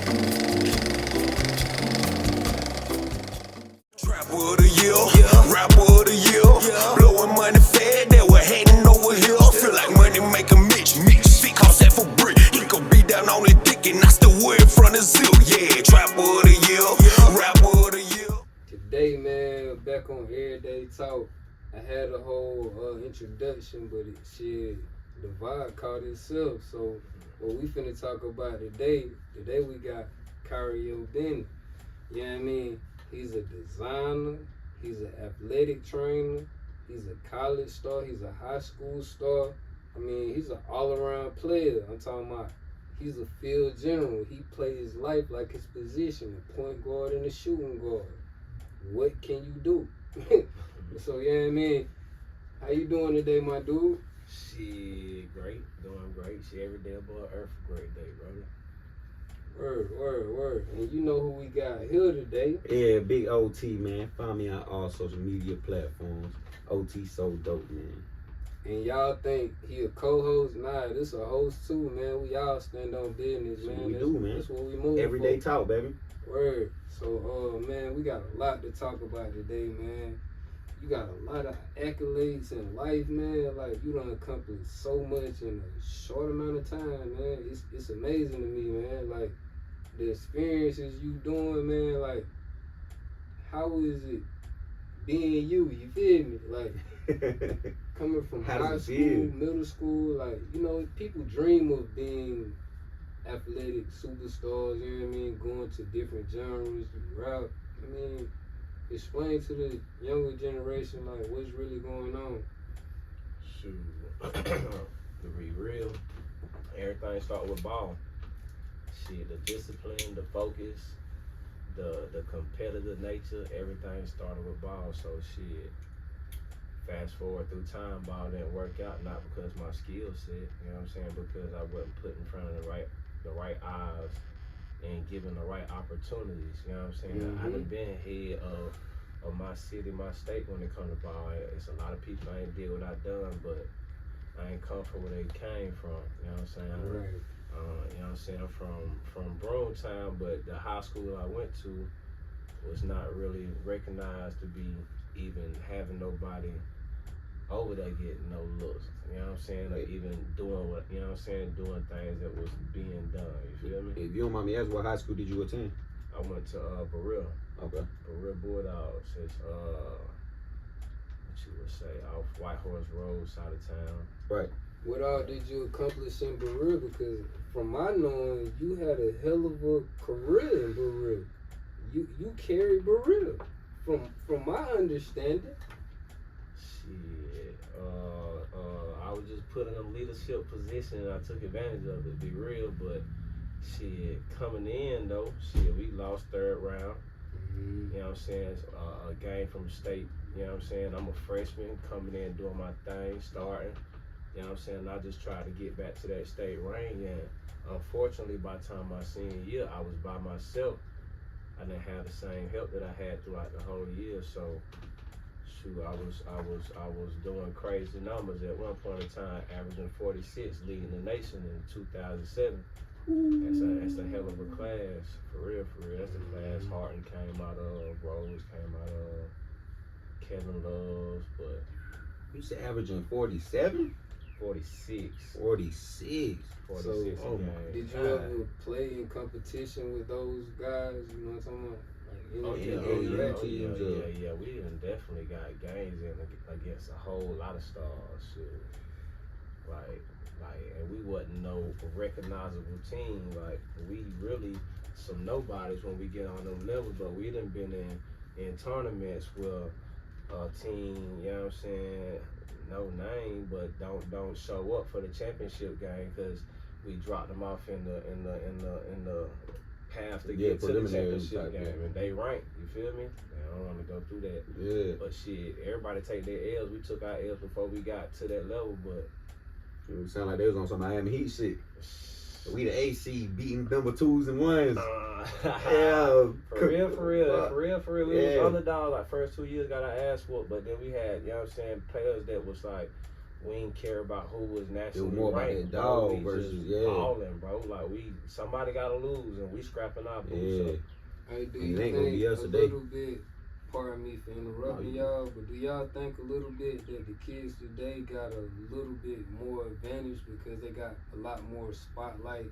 Trapper of the year, rapper of the year, blowing money fast, they were hating over here. Feel like money make a mix, feet cost that for brick. He could be down on his dick and I still wear in front of Zil. Yeah, trapper of the year, rapper of the year. Today, man, back on Everyday Talk. I had a whole introduction, but the vibe caught itself. So what we finna talk about today we got Carrio Bennett. You know what I mean? He's a designer, he's an athletic trainer, he's a college star, he's a high school star. I mean, he's an all-around player. I'm talking about he's a field general. He plays life like his position, a point guard and a shooting guard. What can you do? So, you know what I mean? How you doing today, my dude? Shit, great. Doing great. Shit, every day above earth, great day, brother. Word. And you know who we got here today. Yeah, big OT, man. Find me on all social media platforms. OT so dope, man. And y'all think he a co-host? Nah, this a host too, man. We all stand on business, That's man. what we do, man. That's what we move Everyday for. talk, baby. Word. So, man, we got a lot to talk about today, man. You got a lot of accolades in life, man. Like, you done accomplished so much in a short amount of time, man. It's amazing to me, man. Like, the experiences you doing, man. Like, how is it being you? You feel me? Like, coming from How high does it school, feel? middle school, like, you know, people dream of being athletic superstars, you know what I mean? Going to different genres, rap. I mean, explain to the younger generation, like, what's really going on. Shoot. To be real, everything start with ball. Shit, the discipline, the focus, the competitive nature, everything started with ball. So shit, fast forward through time, ball didn't work out, not because my skill set, you know what I'm saying, because I wasn't put in front of the right eyes and given the right opportunities, you know what I'm saying? I done been head of my city, my state when it comes to ball. It's a lot of people I ain't did what I done, but I ain't come from where they came from, you know what I'm saying? Right. You know what I'm saying? I'm from Browntown, but the high school I went to was not really recognized to be even having nobody over there getting no looks. You know what I'm saying? Or even doing what, you know what I'm saying? Doing things that was being done. You feel me? If you don't mind me asking, what high school did you attend? I went to Berea. Okay. Berea Bulldogs. It's what you would say, off White Horse Road, side of town. Right. What all did you accomplish in Berea? Because from my knowing, you had a hell of a career in Berea. You carried Berea, from my understanding. Shit, I was just put in a leadership position and I took advantage of it, to be real. But shit, coming in though, shit, we lost third round. You know what I'm saying? It's a game from state. You know what I'm saying? I'm a freshman coming in doing my thing, starting. You know what I'm saying? I just tried to get back to that state ring, and unfortunately, by the time my senior year, I was by myself. I didn't have the same help that I had throughout the whole year. So, shoot, I was doing crazy numbers at one point in time, averaging 46, leading the nation in 2007. That's a hell of a class, for real. That's the class Harden came out of, Rose came out of, Kevin Loves, but You said averaging 47? 46. 46. 46 So, a game. Did you ever play in competition with those guys? You know what I'm talking about? Like, Yeah. We done definitely got games in against a whole lot of stars. Shit. Like, and we wasn't no recognizable team. Like, we really some nobodies when we get on them levels, but we done been in tournaments where a team, you know what I'm saying, no name, but don't show up for the championship game because we dropped them off in the path to get to the championship game, and they ranked. You feel me? I don't want to go through that. Yeah. But shit, everybody take their L's. We took our L's before we got to that level, but It sound like they was on some Miami Heat shit. We the AC beating number 2s and 1s. Yeah. For real. We was Yeah. underdog like first 2 years, got our ass whooped, but then we had, you know what I'm saying, players that was like we ain't care about who was It nationally was more about ranked, that bro. dog We versus just balling, bro. Like somebody gotta lose, and we scrapping our boots up. Hey, do And you it ain't gonna think be us a today. little bit? Pardon me for interrupting No, y'all, but do y'all think a little bit that the kids today got a little bit more advantage because they got a lot more spotlight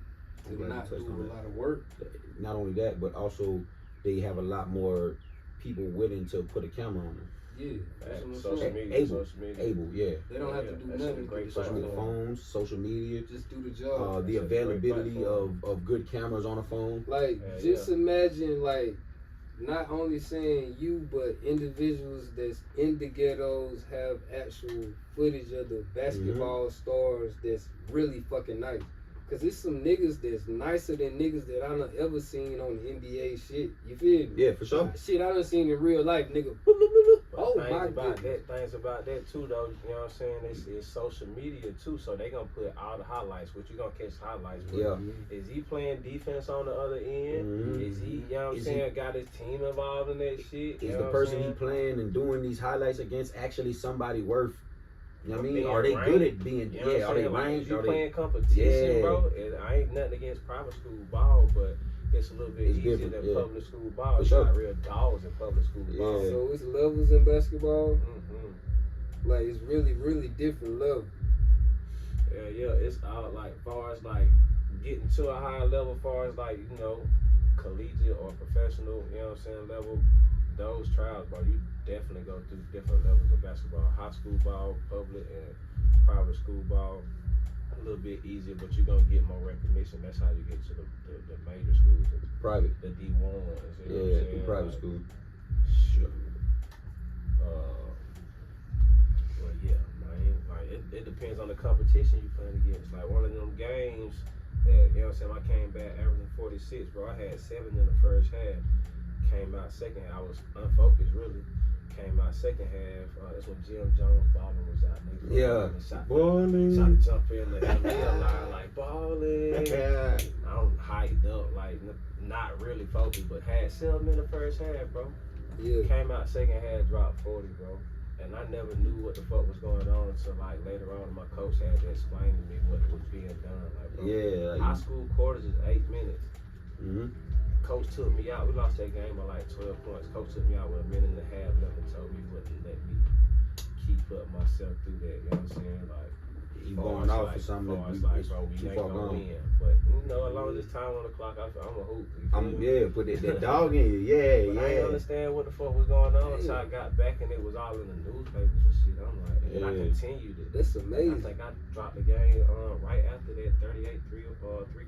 I'm to glad you not do touched on a that. lot of work? Not only that, but also they have a lot more people willing to put a camera on them. Yeah, that's what I'm Social saying. media, Able, social media. able, yeah. They don't have to do that's nothing. a great Social media, platform. phones, social media, Just do the job. the That's a great availability platform. of good cameras on a phone. Like, Yeah, just imagine, like, not only saying you, but individuals that's in the ghettos have actual footage of the basketball stars that's really fucking nice. Cause it's some niggas that's nicer than niggas that I done ever seen on the NBA shit. You feel me? Yeah, for sure. Shit, I done seen in real life, nigga. Oh Things my about goodness. things about that too, though. You know what I'm saying? It's social media too, so they gonna put all the highlights. What you gonna catch highlights with? Yeah. Is he playing defense on the other end? Mhm. Is he, you know what I'm Is saying, got his team involved in that shit? You Is know the what person I'm he saying? playing and doing these highlights against actually somebody worth? You know what I mean? Being Are they ranked, good at being? You know Yeah. what Are I'm they saying? Like, ranked? if you Are they? playing competition, Yeah. bro, I ain't nothing against private school ball, but it's a little bit It's easier different, than yeah. public school ball. For You sure. got real dogs in public school ball. Yeah. So it's levels in basketball. Mm-hmm. Like, it's really, really different levels. Yeah, it's all like far as like getting to a higher level, far as like, you know, collegiate or professional, you know what I'm saying, level, those trials, bro, you definitely go through different levels of basketball. High school ball, public and private school ball, a little bit easier, but you're gonna get more recognition. That's how you get to the major schools, Private. the D1s, you know what I'm Yeah, saying? the private Like, school. Sure. Well, yeah, man. Like it depends on the competition you playing against. Like one of them games that, you know what I'm saying, I came back averaging 46, bro. I had 7 in the first half. Came out second half. I was unfocused, really. Came out second half. That's when Jim Jones balling was out. Yeah. Shot Balling. to jump in the NBA line like balling. I'm hyped up, like not really focused, but had 7 in the first half, bro. Yeah. Came out second half, dropped 40, bro. And I never knew what the fuck was going on until like later on my coach had to explain to me what was being done. Like, bro, Yeah. high school quarters is 8 minutes. Mm-hmm. Coach took me out. We lost that game by like 12 points. Coach took me out with a minute and a half left and told me he wouldn't let me keep up myself through that. You know what I'm saying? Like, You far going as off like, for something far that as you, like, it's bro, we too ain't far gonna gone. win. But you know, as long as it's time on the clock, I'm a hoop. You feel me? Yeah, put that dog in you. Yeah, But I didn't yeah. understand what the fuck was going on until I got back and it was all in the newspapers and shit. I'm like, and I Yeah. continued it. That's I amazing. think I dropped the game right after that 38 3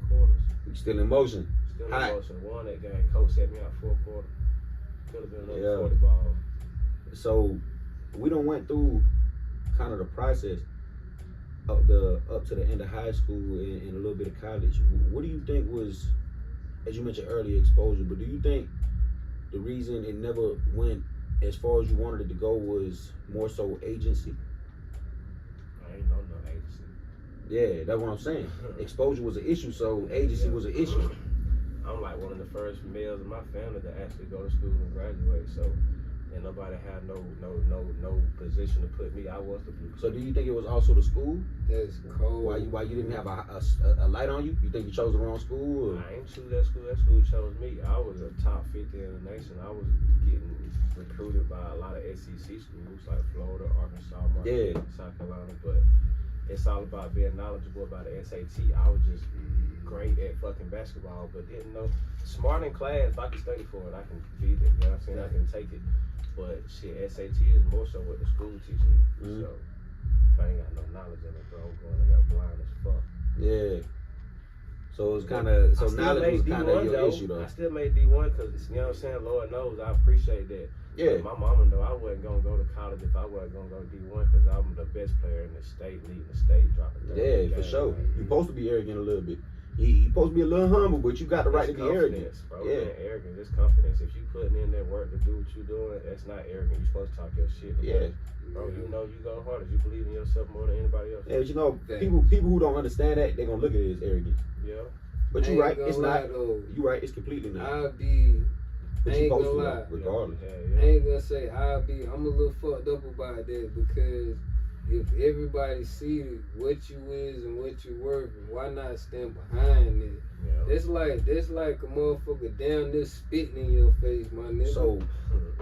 quarters. You still in motion. Still in Hot. motion. Won that game. Coach set me out 4 quarters. Could have been another Yeah. 40 ball. So we done went through kind of the process up to the end of high school and a little bit of college. What do you think was, as you mentioned earlier, exposure? But do you think the reason it never went as far as you wanted it to go was more so agency? I ain't know no agency. Yeah, that's what I'm saying. Exposure was an issue, so agency was an issue. I'm like one of the first males in my family to actually go to school and graduate. So, and nobody had no position to put me. I was the blue. So do you think it was also the school? That's cold. Why you didn't have a light on you? You think you chose the wrong school? Or? I ain't choose that school. That school chose me. I was a top 50 in the nation. I was getting recruited by a lot of SEC schools like Florida, Arkansas, Yeah. South Carolina. But it's all about being knowledgeable about the SAT. I was just great at fucking basketball, but didn't know. Smart in class, if I can study for it, I can beat it. You know what I'm saying? I can take it. But shit, SAT is more so what the school teaches you. Mhm. So if I ain't got no knowledge in it, bro, I'm going in there blind as fuck. Yeah. So it was kind of, so I still knowledge made was kind of D1 your though. issue though. I still made D1 because, you know what I'm saying, Lord knows, I appreciate that. Yeah. But my mama know I wasn't going to go to college if I wasn't going to go to D1 because I'm the best player in the state, leading the state, dropping Yeah, for sure. You supposed to be arrogant a little bit. You supposed to be a little humble, but you got the right to be arrogant. Bro. Yeah. It ain't arrogance, it's confidence. If you putting in that work to do what you doing, that's not arrogant. You supposed to talk your shit. Yeah. Bro, you know you go hard if you believe in yourself more than anybody else. Yeah, but you know, Thanks. people who don't understand that, they're gonna look at it as arrogance. Yeah. But you're right, it's not. Though. You're right, it's completely not. I'll be, But I you ain't supposed gonna to, lie. though, regardless. Yeah, I ain't gonna say I'm a little fucked up about that because if everybody see what you is and what you worth, why not stand behind it? Yeah. That's like a motherfucker down there spitting in your face, my nigga. So,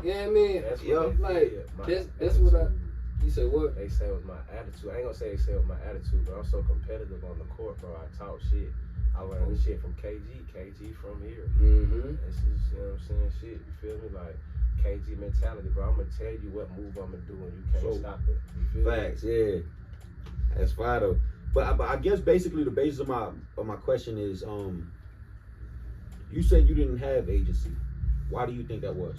you know what I mean? That's Yeah. what they Like, did. that's what I. Attitude. You say what? They say it was my attitude. I ain't gonna say they say it was my attitude, but I'm so competitive on the court, bro. I talk shit. I learned this shit from KG from here. Mm-hmm. This is, you know what I'm saying, shit. You feel me? Like, KG mentality, bro. I'm gonna tell you what move I'm gonna do and you can't stop it. You feel facts, yeah. That's fine though. But I guess basically the basis of my question is, you said you didn't have agency. Why do you think that was?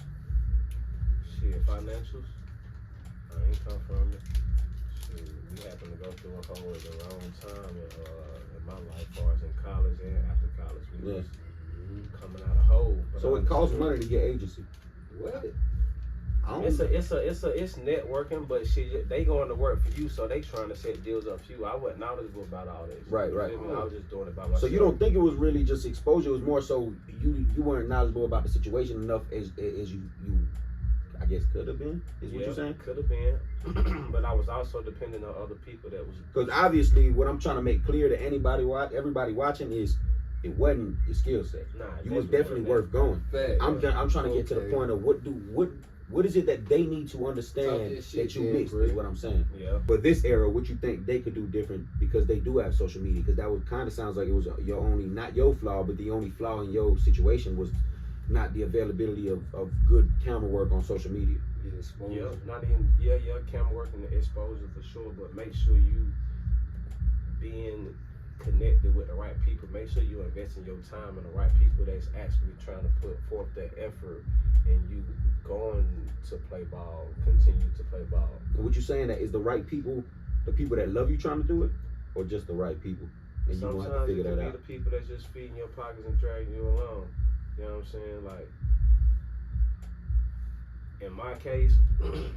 Shit, financials. I ain't come from it. Shit, we happened to go through a hole at the wrong time in my life, as far as in college and after college. We was coming out of hole. So it costs money to get agency. What? It's networking, but shit, they going to work for you, so they trying to set deals up for you. I wasn't knowledgeable about all this. Right. I was just doing it by myself. So you don't think it was really just exposure? It was more so you weren't knowledgeable about the situation enough as you I guess could have been. Is what you're saying? Could have been, but I was also dependent on other people that was. Because obviously, what I'm trying to make clear to everybody watching is, it wasn't your skill set. Nah, you was definitely worth going. Fact. I'm trying to get to the point of what is it that they need to understand that you missed, is what I'm saying. Yeah. But this era, what you think they could do different, because they do have social media, because that would kind of sounds like it was your only, not your flaw, but the only flaw in your situation was not the availability of good camera work on social media. Yeah, not even camera work and the exposure for sure, but make sure you being connected with the right people. Make sure you invest in your time in the right people that's actually trying to put forth that effort, and you going to play ball, continue to play ball. And what you saying, that is the right people, the people that love you trying to do it, or just the right people? And you gonna have to figure that out. Sometimes it could be the people that's just feeding your pockets and dragging you along. You know what I'm saying? Like, in my case, you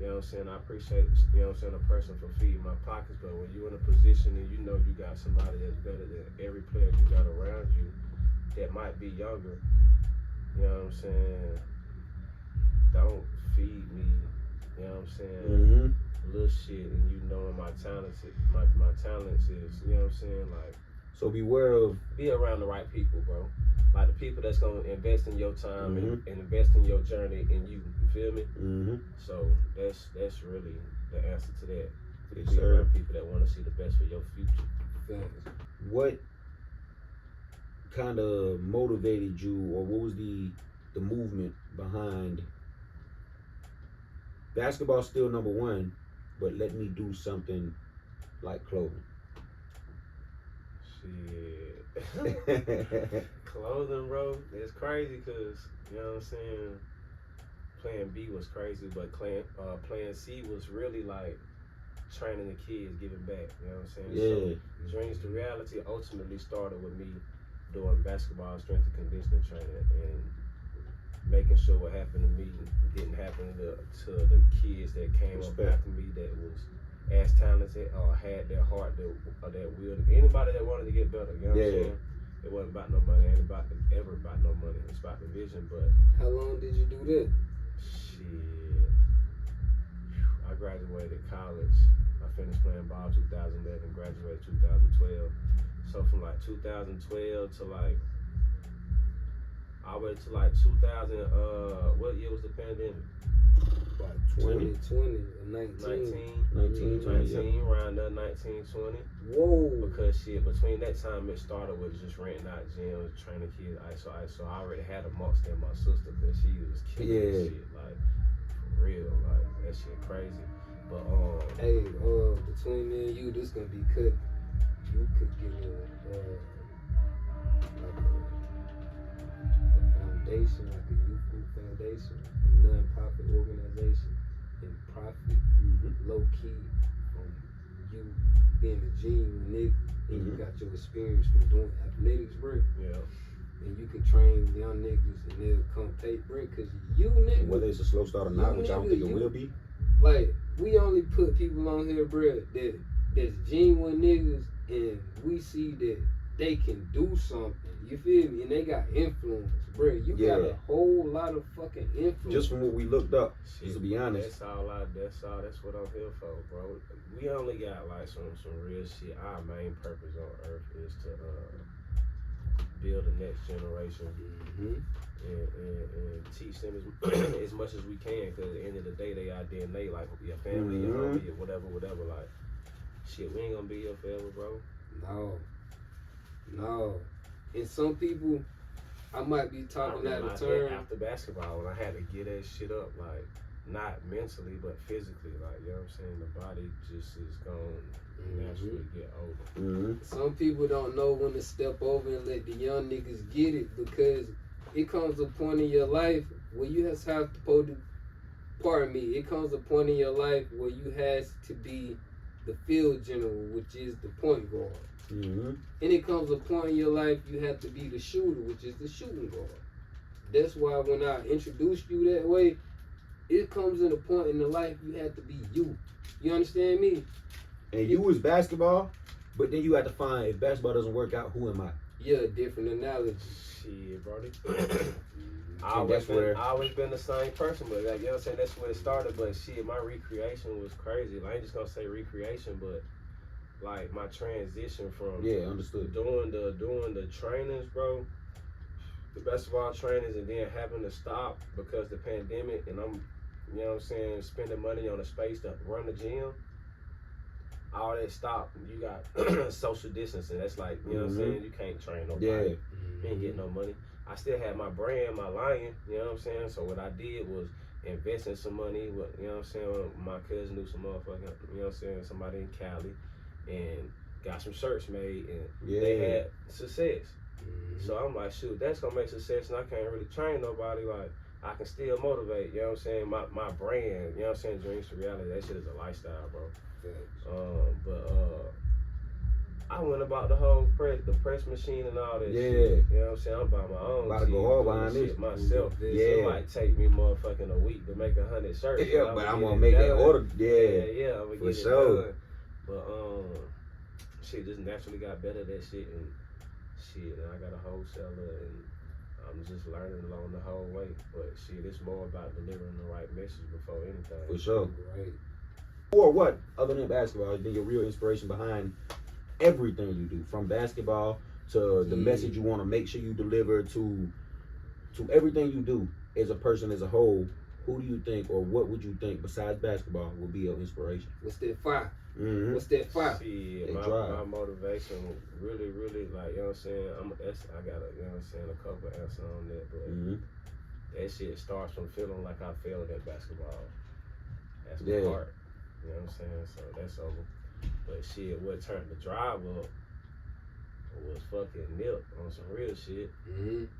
know what I'm saying, I appreciate, you know what I'm saying, a person for feeding my pockets, but when you're in a position and you know you got somebody that's better than every player you got around you that might be younger, you know what I'm saying, don't feed me, you know what I'm saying, little shit, and you know my talents is, you know what I'm saying, like, so beware of, be around the right people, bro. Like the people that's gonna invest in your time and invest in your journey in you. You feel me? So that's really the answer to that. Yes, be sir. around people that want to see the best for your future. What kind of motivated you, or what was the movement behind basketball? Still number one, but let me do something like clothing. Shit. Clothing, bro, it's crazy because, you know what I'm saying, playing B was crazy, but playing C was really like training the kids, giving back, you know what I'm saying? Yeah. So Dreamz2Reality ultimately started with me doing basketball strength and conditioning training and making sure what happened to me didn't happen to the kids that came up after me that was as talented or had their heart or that will. Anybody that wanted to get better, you know what I'm saying? It wasn't about no money, it ain't ever about no money. It's about the vision. But how long did you do that? Shit, I graduated college. I finished playing ball 2011, graduated 2012. So from like 2012 to like, I went to like 2000. What year was the pandemic? Like 2020 or 19, around there, 19, 20. Whoa. Because shit, between that time it started with just renting out gyms, training kids, ISO. I already had a monster in my sister because she was killing that shit, like, for real, like, that shit crazy. But, hey, between me and you, this gonna be cut. You could get a foundation, like a youth group foundation, a non-profit organization, and profit, low key, you being a genuine nigga, and you got your experience from doing athletics, bro. yeah. And you can train young niggas and they'll come pay, bro, cause you niggas, whether it's a slow start or not, which I don't think it will be. like, we only put people on here, bro, that's genuine niggas, and we see that they can do something. You feel me? And they got influence, bro. You got a whole lot of fucking influence. Just from what we looked up, just to be honest. That's what I'm here for, bro. We only got like some real shit. Our main purpose on earth is to build the next generation and teach them as much as we can, because at the end of the day, they our DNA, like your family, your homie, your whatever. Like, shit, we ain't gonna be here forever, bro. No. And some people, I might be talking out of turn. After basketball, when I had to get that shit up, like, not mentally, but physically, like, you know what I'm saying? The body just is gonna naturally get older. Some people don't know when to step over and let the young niggas get it, because it comes a point in your life where you have to, it comes a point in your life where you has to be the field general, which is the point guard. And it comes a point in your life you have to be the shooter, which is the shooting guard. That's why when I introduced you that way, it comes in a point in the life you have to be you. You understand me? And you was basketball, but then you had to find, if basketball doesn't work out, who am I? Yeah, different analogy. Shit, brody. I always been the same person, but like, you know what I'm saying, that's where it started. But shit, my recreation was crazy. Like, I ain't just gonna say recreation, but like my transition from understood doing the trainings, bro, the basketball trainings, and then having to stop because the pandemic, and I'm, you know what I'm saying, spending money on a space to run the gym. All that stopped. You got social distancing. That's like, you know what I'm saying, you can't train nobody. You ain't getting no money. I still had my brand, my lion, you know what I'm saying? So what I did was invest in some money with, you know what I'm saying, my cousin knew some motherfucker, you know what I'm saying, somebody in Cali, and got some shirts made, and they had success. So I'm like, shoot, that's gonna make success, and I can't really train nobody. Like, I can still motivate, you know what I'm saying, my brand, you know what I'm saying, Dreamz2Reality, that shit is a lifestyle, bro. I went about the whole press machine and all that shit. You know what I'm saying? I'm by my own. About to go hard behind this myself. It might take me motherfucking a week to make 100 shirts. But I'm gonna make that order. I'm gonna get it done. But shit just naturally got better at that shit, and I got a wholesaler, and I'm just learning along the whole way. But shit, it's more about delivering the right message before anything. For sure. Right. Or what, other than basketball, has been your real inspiration behind everything you do, from basketball to the message you want to make sure you deliver, to everything you do as a person as a whole? Who do you think, or what would you think besides basketball will be your inspiration? What's that fire? What's that fire? See, my motivation really, like, you know what I'm saying, I got a, you know what I'm saying, a couple answers on that, but that shit starts from feeling like I failed at basketball. That's my part. You know what I'm saying? So that's over. But shit, what turned the drive up was fucking Nip on some real shit. Nip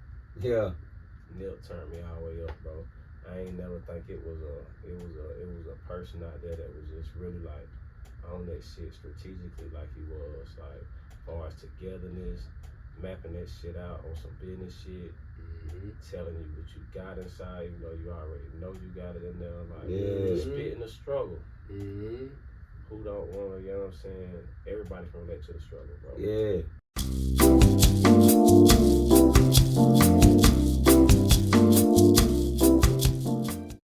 turned me all the way up, bro. I ain't never think it was a person out there that was just really like on that shit strategically like he was, like as far as togetherness, mapping that shit out on some business shit, telling you what you got inside, even though you already know you got it in there, like spitting the struggle. Who don't want to, you know what I'm saying? Everybody can relate to the struggle, bro.